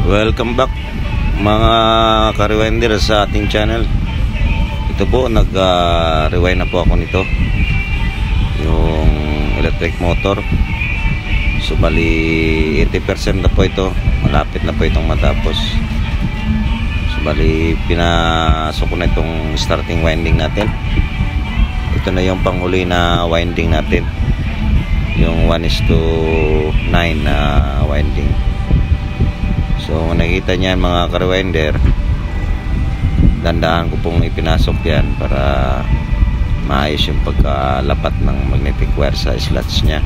Welcome back mga ka-rewinder sa ating channel. Ito po, nag-rewind na po ako nito, yung electric motor. So bali 80% na po ito, malapit na po itong matapos. So bali pinasok ko na itong starting winding natin. Ito na yung panghuli na winding natin, yung 1:9 na winding. So kung nakita niyan mga ka-rewinder, dandahan ko pong ipinasok yan para maayos yung pagkalapat ng magnetic wire sa slots nya.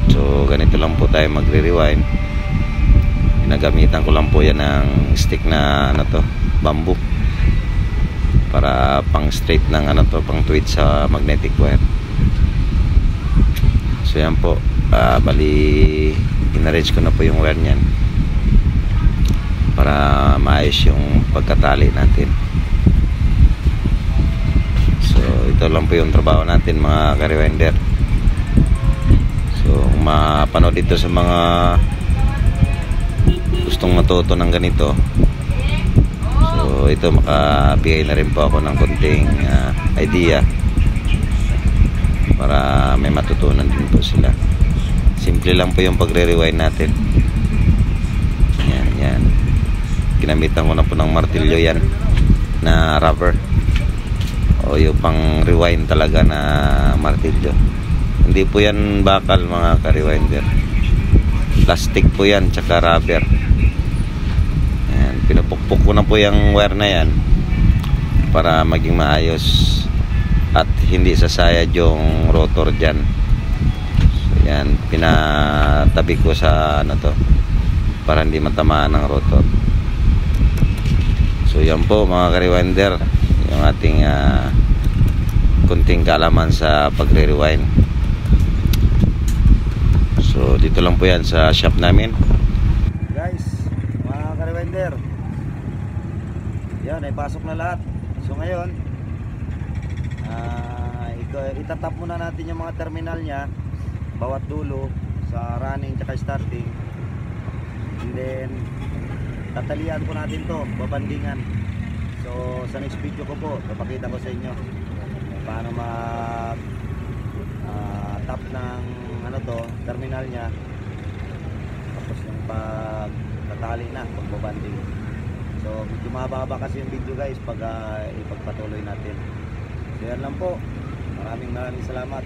So ganito lang po tayo magre-rewind. Ginagamitan ko lang po yan ng stick na bamboo, para pang straight ng pang tweed sa magnetic wire. So yan po, bali in-arrange ko na po yung wire nyan para maayos yung pagkatali natin. So ito lang po yung trabaho natin mga ka-rewinder. So kung mapanood dito sa mga gustong matuto ng ganito, so ito makabigay na rin po ako ng konting idea para may matutunan din po sila. Simple lang po yung pagre-rewind natin. Yan. Ginamitan ko na po ng martilyo yan na rubber, o yung pang rewind talaga na martilyo. Hindi po yan bakal mga ka-rewinder, plastic po yan tsaka rubber. Yan, pinupukpok ko na po yung wire na yan para maging maayos at hindi sasayad yung rotor dyan. So yan, pinatabi ko sa para hindi matamaan ng rotor. So yan po mga ka-rewinder, yung ating kunting kaalaman sa pagre-rewind. So dito lang po yan sa shop namin, guys, mga ka-rewinder. Yan, ay pasok na lahat. So ngayon itatap muna natin yung mga terminal nya, bawat dulo sa running tsaka starting, and then tatalian po natin to, babandingan. So sa next video ko po, papakita ko sa inyo paano mag tap ng terminal nya, tapos yung pagtatali na, pagbabanding. So medyo mababa kasi yung video guys pag ipagpatuloy natin. So yan lang po, maraming salamat.